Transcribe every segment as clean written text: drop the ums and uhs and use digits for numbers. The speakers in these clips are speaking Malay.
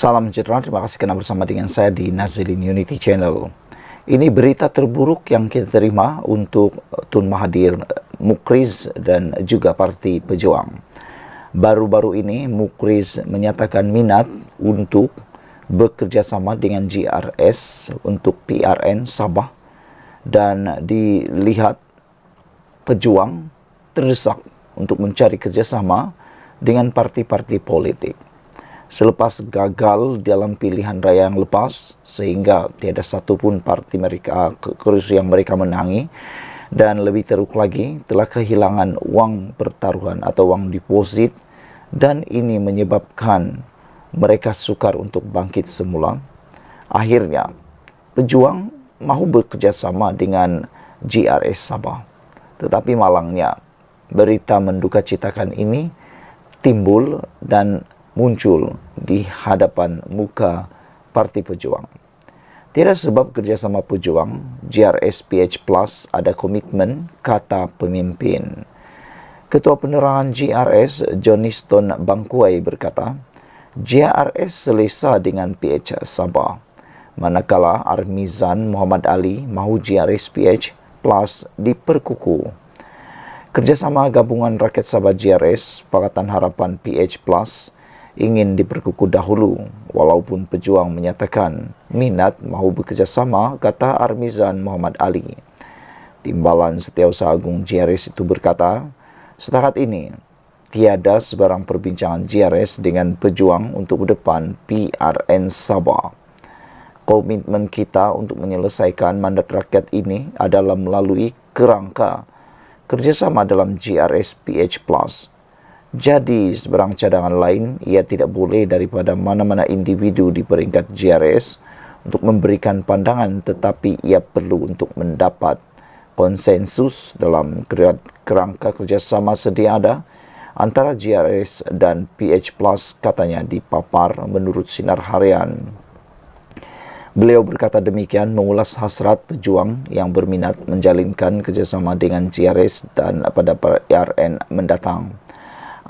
Salam sejahtera, terima kasih karena bersama dengan saya di Nazilin Unity Channel. Ini berita terburuk yang kita terima untuk Tun Mahathir, Mukriz dan juga Parti Pejuang. Baru-baru ini Mukriz menyatakan minat untuk bekerjasama dengan GRS untuk PRN Sabah, dan dilihat Pejuang terdesak untuk mencari kerjasama dengan parti-parti politik. Selepas gagal dalam pilihan raya yang lepas, sehingga tiada satu pun parti mereka kursi yang mereka menangi, dan lebih teruk lagi telah kehilangan wang pertaruhan atau wang deposit, dan ini menyebabkan mereka sukar untuk bangkit semula. Akhirnya Pejuang mahu bekerjasama dengan GRS Sabah, tetapi malangnya berita mendukacitakan ini timbul dan muncul di hadapan muka Parti Pejuang. Tiada sebab kerjasama Pejuang, GRS PH Plus ada komitmen, kata pemimpin. Ketua Penerangan GRS, Johnston Bangkuai berkata, GRS selesa dengan PH Sabah, manakala Armizan Muhammad Ali mahu GRS PH Plus diperkukuh. Kerjasama Gabungan Rakyat Sabah GRS, Pakatan Harapan PH Plus, ingin diperkukuh dahulu, walaupun Pejuang menyatakan minat mahu bekerjasama, kata Armizan Muhammad Ali. Timbalan Setiausaha Agung GRS itu berkata, setakat ini tiada sebarang perbincangan GRS dengan Pejuang untuk depan PRN Sabah. Komitmen kita untuk menyelesaikan mandat rakyat ini adalah melalui kerangka kerjasama dalam GRS PH Plus. Jadi, sebarang cadangan lain, ia tidak boleh daripada mana-mana individu di peringkat GRS untuk memberikan pandangan, tetapi ia perlu untuk mendapat konsensus dalam kerangka kerjasama sedia ada antara GRS dan PH Plus, katanya dipapar menurut Sinar Harian. Beliau berkata demikian mengulas hasrat Pejuang yang berminat menjalinkan kerjasama dengan GRS dan pada PRN mendatang.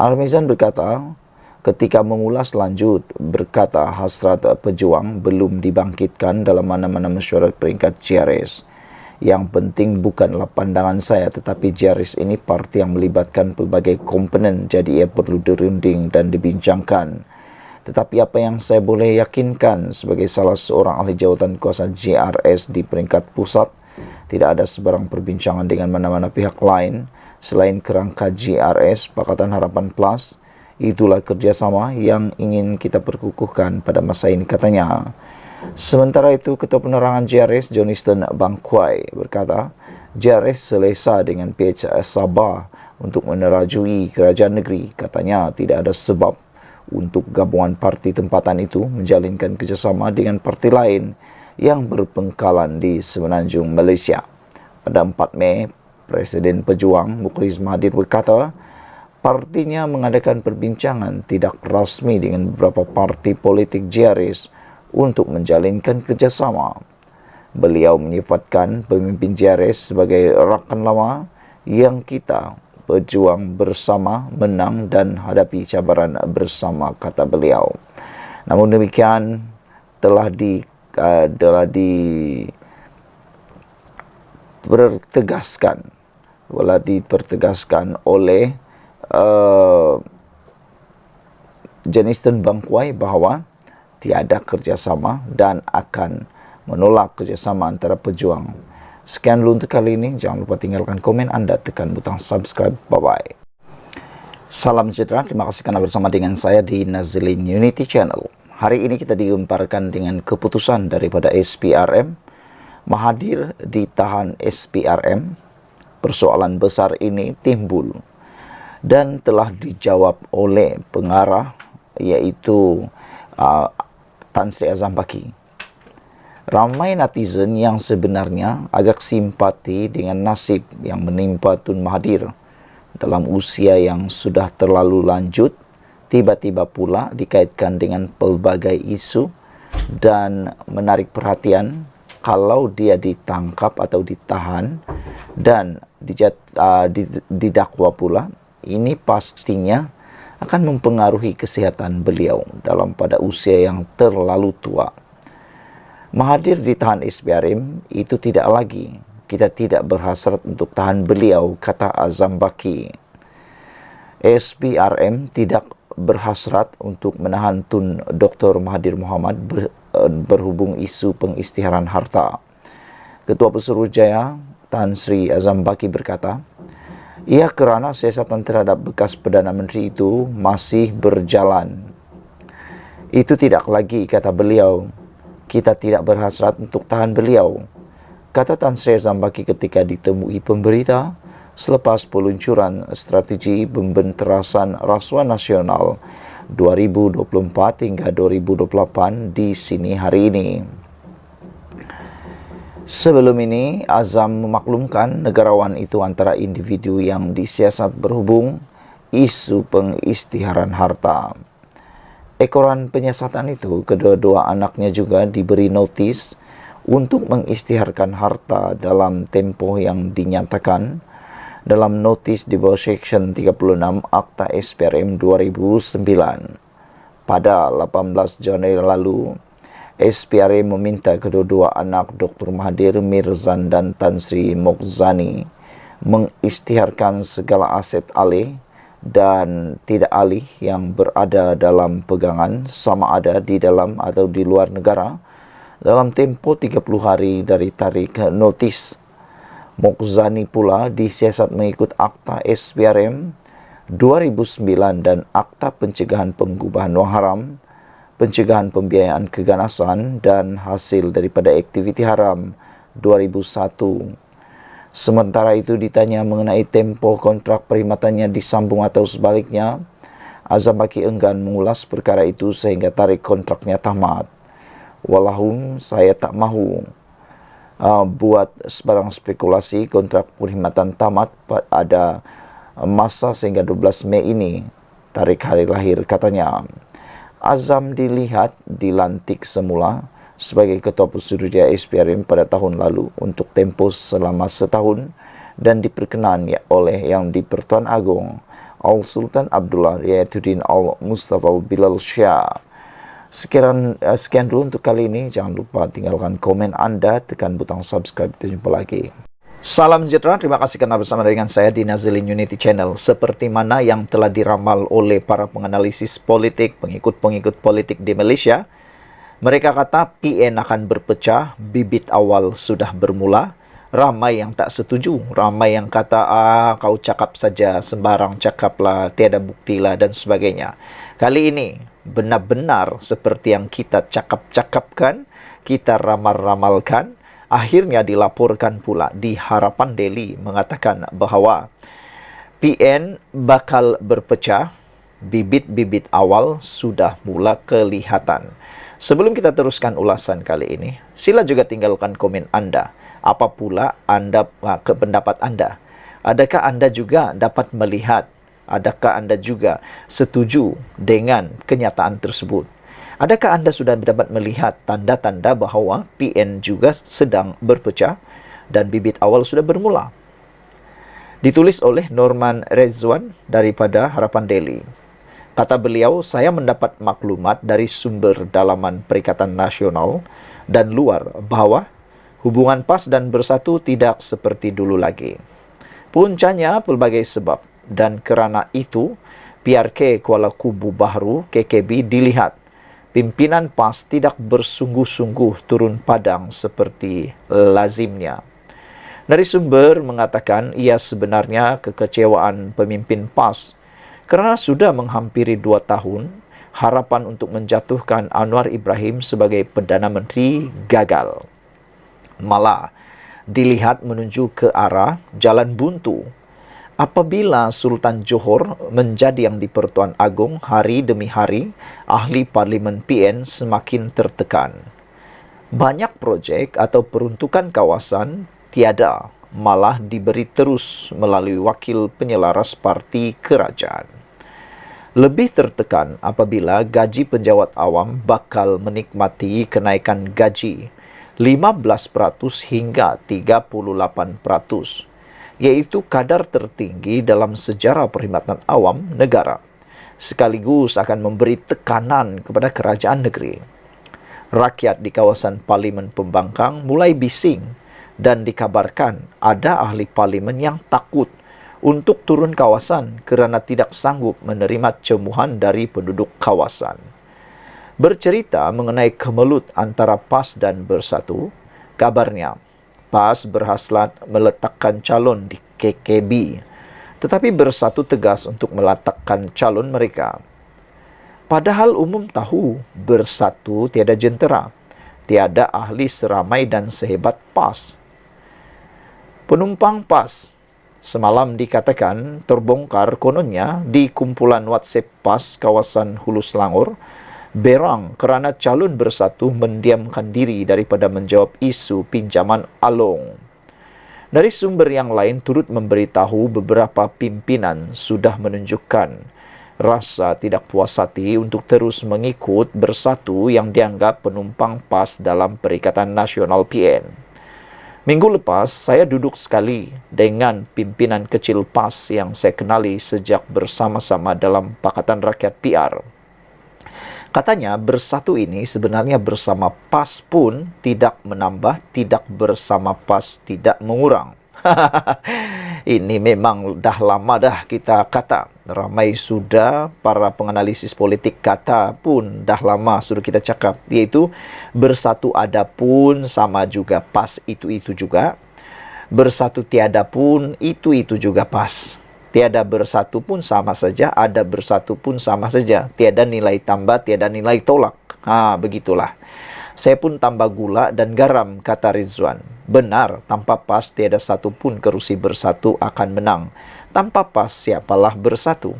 Armizan berkata, ketika mengulas lanjut, berkata hasrat Pejuang belum dibangkitkan dalam mana-mana mesyuarat peringkat GRS. Yang penting bukanlah pandangan saya, tetapi GRS ini parti yang melibatkan pelbagai komponen, jadi ia perlu dirunding dan dibincangkan. Tetapi apa yang saya boleh yakinkan sebagai salah seorang ahli jawatan kuasa GRS di peringkat pusat, tidak ada sebarang perbincangan dengan mana-mana pihak lain selain kerangka GRS Pakatan Harapan Plus. Itulah kerjasama yang ingin kita perkukuhkan pada masa ini, katanya. Sementara itu, Ketua Penerangan GRS Johnston Bangkuai berkata, GRS selesa dengan PH Sabah untuk menerajui kerajaan negeri. Katanya tidak ada sebab untuk gabungan parti tempatan itu menjalinkan kerjasama dengan parti lain yang berpengkalan di Semenanjung Malaysia. Pada 4 Mei, Presiden Pejuang Mukriz Mahathir berkata, partinya mengadakan perbincangan tidak rasmi dengan beberapa parti politik GRS untuk menjalinkan kerjasama. Beliau menyifatkan pemimpin GRS sebagai rakan lama yang kita berjuang bersama, menang dan hadapi cabaran bersama, kata beliau. Namun demikian telah dipertegaskan oleh Johnston Bangkuai bahawa tiada kerjasama dan akan menolak kerjasama antara Pejuang. Sekian dulu untuk kali ini. Jangan lupa tinggalkan komen anda, tekan butang subscribe. Bye-bye. Salam sejahtera, terima kasih karena bersama dengan saya di Nazilin Unity Channel. Hari ini kita digemparkan dengan keputusan daripada SPRM. Mahathir ditahan SPRM. Persoalan besar ini timbul dan telah dijawab oleh pengarah, iaitu Tan Sri Azam Baki. Ramai netizen yang sebenarnya agak simpati dengan nasib yang menimpa Tun Mahathir dalam usia yang sudah terlalu lanjut, tiba-tiba pula dikaitkan dengan pelbagai isu dan menarik perhatian kalau dia ditangkap atau ditahan dan didakwa pula. Ini pastinya akan mempengaruhi kesihatan beliau dalam pada usia yang terlalu tua. Mahathir ditahan SPRM itu tidak lagi. Kita tidak berhasrat untuk tahan beliau, kata Azam Baki. SPRM tidak berhasrat untuk menahan Tun Dr. Mahathir Mohamad berhubung isu pengisytiharan harta. Ketua Pesuruhjaya Tan Sri Azam Baki berkata, ia kerana siasatan terhadap bekas Perdana Menteri itu masih berjalan. Itu tidak lagi, kata beliau. Kita tidak berhasrat untuk tahan beliau, kata Tan Sri Azam Baki ketika ditemui pemberita selepas peluncuran strategi pembenterasan rasuah nasional 2024 hingga 2028 di sini hari ini. Sebelum ini, Azam memaklumkan negarawan itu antara individu yang disiasat berhubung isu pengisytiharan harta. Ekoran penyiasatan itu, kedua-dua anaknya juga diberi notis untuk mengisytiharkan harta dalam tempoh yang dinyatakan dalam notis di bawah Seksyen 36 Akta SPRM 2009. Pada 18 Januari lalu, SPRM meminta kedua-dua anak Dr. Mahathir Mirzan dan Tan Sri Mokzani mengisytiharkan segala aset alih dan tidak alih yang berada dalam pegangan sama ada di dalam atau di luar negara dalam tempoh 30 hari dari tarikh notis. Mokzani pula disiasat mengikut Akta SPRM 2009 dan Akta Pencegahan Pengubahan Wang Haram, Pencegahan Pembiayaan Keganasan dan Hasil daripada Aktiviti Haram 2001. Sementara itu ditanya mengenai tempoh kontrak perkhidmatannya disambung atau sebaliknya, Azam Baki enggan mengulas perkara itu sehingga tarikh kontraknya tamat. Walahum, saya tak mahu buat sebarang spekulasi. Kontrak perkhidmatan tamat pada masa sehingga 12 Mei ini, tarikh hari lahir, katanya. Azam dilihat dilantik semula sebagai Ketua Pesuruhjaya SPRM pada tahun lalu untuk tempoh selama setahun dan diperkenan oleh Yang di-Pertuan Agong Al-Sultan Abdullah Riayatuddin Al-Mustafa Bilal Shah. Sekian dulu untuk kali ini. Jangan lupa tinggalkan komen Anda, tekan butang subscribe. Kita jumpa lagi. Salam sejahtera, terima kasih karena bersama dengan saya di Nazilin Unity Channel. Seperti mana yang telah diramal oleh para penganalisis politik, pengikut-pengikut politik di Malaysia, mereka kata PN akan berpecah, bibit awal sudah bermula. Ramai yang tak setuju, ramai yang kata, kau cakap saja, sembarang cakaplah, tiada buktilah dan sebagainya. Kali ini, benar-benar seperti yang kita cakap-cakapkan, kita ramal-ramalkan, akhirnya dilaporkan pula di Harapan Daily mengatakan bahawa PN bakal berpecah, bibit-bibit awal sudah mula kelihatan. Sebelum kita teruskan ulasan kali ini, sila juga tinggalkan komen Anda. Apa pula pendapat Anda? Adakah Anda juga dapat melihat? Adakah Anda juga setuju dengan kenyataan tersebut? Adakah Anda sudah dapat melihat tanda-tanda bahawa PN juga sedang berpecah dan bibit awal sudah bermula? Ditulis oleh Norman Rezwan daripada Harapan Daily. Kata beliau, saya mendapat maklumat dari sumber dalaman Perikatan Nasional dan luar bahawa hubungan PAS dan Bersatu tidak seperti dulu lagi. Puncanya pelbagai sebab, dan kerana itu PRK Kuala Kubu Bahru KKB dilihat pimpinan PAS tidak bersungguh-sungguh turun padang seperti lazimnya. Dari sumber mengatakan ia sebenarnya kekecewaan pemimpin PAS kerana sudah menghampiri 2 tahun harapan untuk menjatuhkan Anwar Ibrahim sebagai Perdana Menteri gagal. Malah dilihat menuju ke arah jalan buntu apabila Sultan Johor menjadi Yang di-Pertuan Agong hari demi hari, ahli Parlimen PN semakin tertekan. Banyak projek atau peruntukan kawasan tiada, malah diberi terus melalui wakil penyelaras parti kerajaan. Lebih tertekan apabila gaji penjawat awam bakal menikmati kenaikan gaji 15% hingga 38%, iaitu kadar tertinggi dalam sejarah perkhidmatan awam negara. sekaligus akan memberi tekanan kepada kerajaan negeri. Rakyat di kawasan Parlimen Pembangkang mulai bising dan dikabarkan ada ahli parlimen yang takut untuk turun kawasan kerana tidak sanggup menerima cemuhan dari penduduk kawasan. Bercerita mengenai kemelut antara PAS dan Bersatu, kabarnya PAS berhasrat meletakkan calon di KKB, tetapi Bersatu tegas untuk meletakkan calon mereka. Padahal umum tahu Bersatu tiada jentera, tiada ahli seramai dan sehebat PAS. Penumpang PAS semalam dikatakan terbongkar kononnya di kumpulan WhatsApp PAS kawasan Hulu Selangor, berang kerana calon Bersatu mendiamkan diri daripada menjawab isu pinjaman along. Dari sumber yang lain turut memberitahu beberapa pimpinan sudah menunjukkan rasa tidak puas hati untuk terus mengikut Bersatu yang dianggap penumpang PAS dalam Perikatan Nasional PN. Minggu lepas, saya duduk sekali dengan pimpinan kecil PAS yang saya kenali sejak bersama-sama dalam Pakatan Rakyat PR. Katanya Bersatu ini sebenarnya bersama PAS pun tidak menambah, tidak bersama PAS tidak mengurang. Ini memang dah lama dah kita kata. Ramai sudah para penganalisis politik kata pun dah lama sudah kita cakap. Iaitu Bersatu ada pun sama juga PAS itu juga. Bersatu tiada pun itu juga PAS. Tiada Bersatu pun sama saja, ada Bersatu pun sama saja. Tiada nilai tambah, tiada nilai tolak. Begitulah. Saya pun tambah gula dan garam, kata Rizwan. Benar, tanpa PAS tiada satu pun kerusi Bersatu akan menang. Tanpa PAS siapalah Bersatu?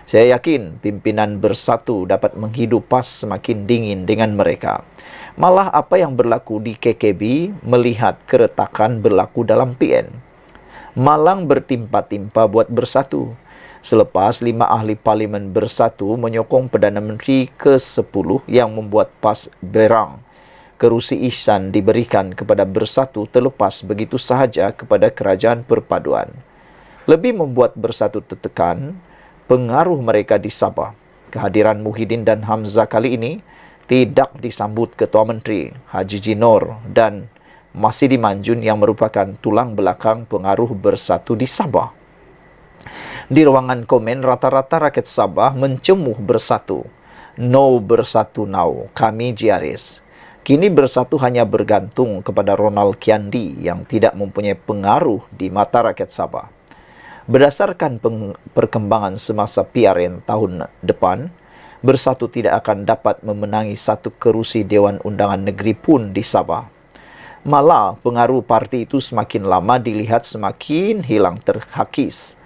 Saya yakin pimpinan Bersatu dapat menghidup PAS semakin dingin dengan mereka. Malah apa yang berlaku di KKB melihat keretakan berlaku dalam PN. Malang bertimpa-timpa buat Bersatu. Selepas 5 ahli parlimen Bersatu menyokong Perdana Menteri ke-10 yang membuat PAS berang, kerusi Ihsan diberikan kepada Bersatu terlepas begitu sahaja kepada Kerajaan Perpaduan. Lebih membuat Bersatu tertekan, pengaruh mereka di Sabah. Kehadiran Muhyiddin dan Hamzah kali ini tidak disambut Ketua Menteri Haji Jinor dan Masidi Manjun yang merupakan tulang belakang pengaruh Bersatu di Sabah. Di ruangan komen, rata-rata rakyat Sabah mencemuh Bersatu. No Bersatu now, kami JRS. Kini Bersatu hanya bergantung kepada Ronald Kiandi yang tidak mempunyai pengaruh di mata rakyat Sabah. Berdasarkan perkembangan semasa PRN tahun depan, Bersatu tidak akan dapat memenangi satu kerusi Dewan Undangan Negeri pun di Sabah. Malah pengaruh parti itu semakin lama dilihat semakin hilang terhakis.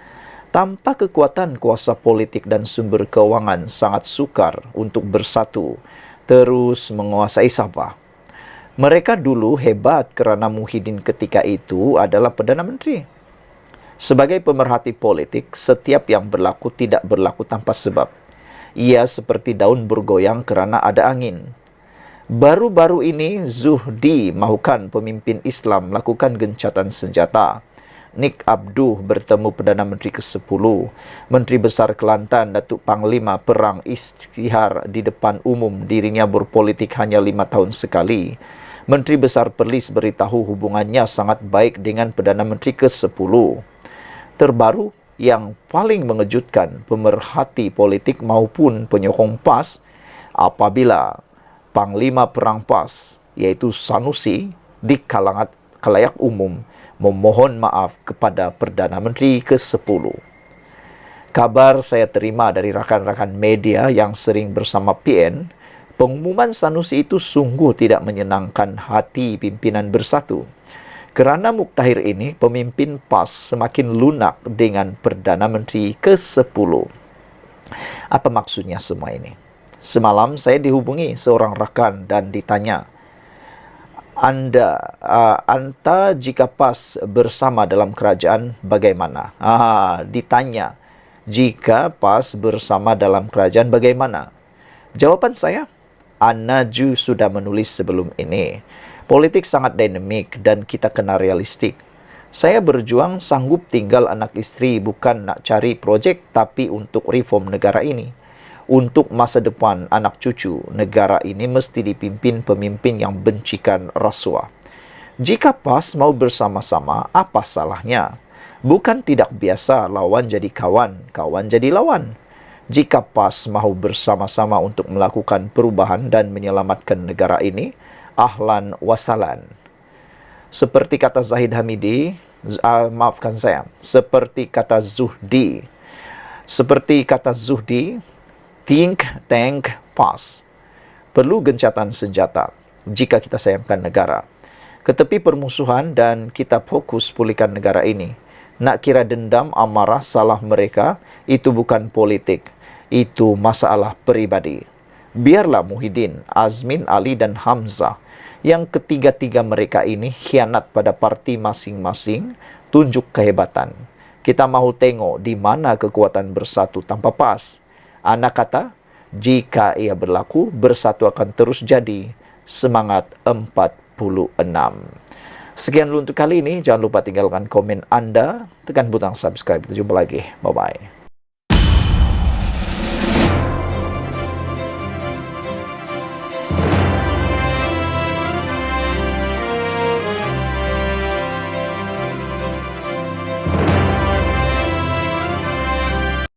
Tanpa kekuatan kuasa politik dan sumber keuangan sangat sukar untuk Bersatu terus menguasai Sabah. Mereka dulu hebat kerana Muhyiddin ketika itu adalah Perdana Menteri. Sebagai pemerhati politik, setiap yang berlaku tidak berlaku tanpa sebab. Ia seperti daun bergoyang kerana ada angin. Baru-baru ini, Zuhdi mahukan pemimpin Islam melakukan gencatan senjata. Nik Abduh bertemu Perdana Menteri ke-10. Menteri Besar Kelantan Datuk Panglima Perang isytihar di depan umum dirinya berpolitik hanya 5 tahun sekali. Menteri Besar Perlis beritahu hubungannya sangat baik dengan Perdana Menteri ke-10. Terbaru, yang paling mengejutkan pemerhati politik maupun penyokong PAS apabila Panglima Perang PAS, iaitu Sanusi, di khalayak umum memohon maaf kepada Perdana Menteri ke-10. Kabar saya terima dari rakan-rakan media yang sering bersama PN, pengumuman Sanusi itu sungguh tidak menyenangkan hati pimpinan Bersatu. Kerana muktahir ini, pemimpin PAS semakin lunak dengan Perdana Menteri ke-10. Apa maksudnya semua ini? Semalam saya dihubungi seorang rakan dan ditanya, Anta jika PAS bersama dalam kerajaan bagaimana? Ditanya, jika PAS bersama dalam kerajaan bagaimana? Jawapan saya, Anaju sudah menulis sebelum ini. Politik sangat dinamik dan kita kena realistik. Saya berjuang sanggup tinggal anak istri bukan nak cari projek tapi untuk reform negara ini. Untuk masa depan anak cucu, negara ini mesti dipimpin pemimpin yang bencikan rasuah. Jika PAS mau bersama-sama, apa salahnya? Bukan tidak biasa lawan jadi kawan, kawan jadi lawan. Jika PAS mahu bersama-sama untuk melakukan perubahan dan menyelamatkan negara ini, ahlan wasalan. Seperti kata Zahid Hamidi, maafkan saya, seperti kata Zuhdi, think, tank, PAS. Perlu gencatan senjata jika kita sayangkan negara. Ketepi permusuhan dan kita fokus pulihkan negara ini. Nak kira dendam, amarah, salah mereka, itu bukan politik. Itu masalah peribadi. Biarlah Muhyiddin, Azmin, Ali dan Hamzah, yang ketiga-tiga mereka ini khianat pada parti masing-masing, tunjuk kehebatan. Kita mahu tengok di mana kekuatan bersatu tanpa PAS. Anak kata, jika ia berlaku, bersatu akan terus jadi. Semangat 46. Sekian dulu untuk kali ini. Jangan lupa tinggalkan komen Anda, tekan butang subscribe. Kita jumpa lagi. Bye-bye.